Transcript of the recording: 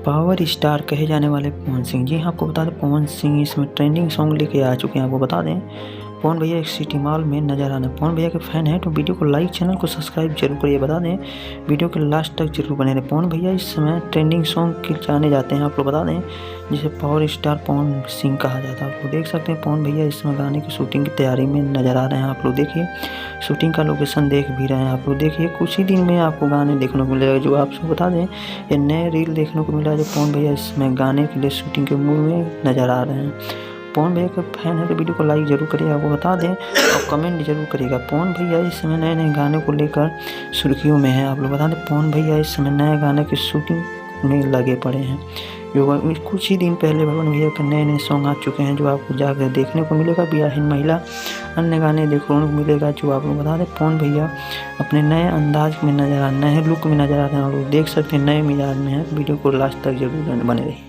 Power star कहे जाने वाले पवन सिंह, जी हाँ, आपको बता दें पवन सिंह इसमें ट्रेंडिंग सॉन्ग लेके आ चुके हैं। आपको बता दें पवन भैया एक सिटी मॉल में नजर आना। पवन भैया के फैन हैं तो वीडियो को लाइक, चैनल को सब्सक्राइब जरूर करिए। बता दें वीडियो के लास्ट तक जरूर बने रहे। पवन भैया इस समय ट्रेंडिंग सॉन्ग के जाने जाते हैं। आप लोग बता दें जिसे पावर स्टार पवन सिंह कहा जाता है। आप लोग देख सकते हैं पवन भैया इस समय गाने की शूटिंग की तैयारी में नजर आ रहे हैं। आप लोग देखिए शूटिंग का लोकेशन देख भी रहे हैं। आप लोग देखिए कुछ ही दिन में आपको गाने देखने को मिलेगा। जो आपको बता दें ये नए रील देखने को मिला जो पवन भैया इसमें गाने के लिए शूटिंग के मूड में नजर आ रहे हैं। पवन भैया का फैन है तो वीडियो को लाइक जरूर करिएगा। आपको बता दें और कमेंट जरूर करिएगा। पवन भैया इस समय नए नए गाने को लेकर सुर्खियों में है। आप लोग बता दें पवन भैया इस समय नए गाने की शूटिंग में लगे पड़े हैं। जो कुछ ही दिन पहले पवन भैया के नए नए सॉन्ग आ चुके हैं जो आपको जाकर देखने को मिलेगा। बियाहीन महिला अन्य गाने देखने को मिलेगा। जो आप लोग बता दें पवन भैया अपने नए अंदाज में नजर आ, नए लुक में नजर आ रहे हैं। और देख सकते हैं नए मिजाज में है। वीडियो को लास्ट तक जरूर बने रहिए।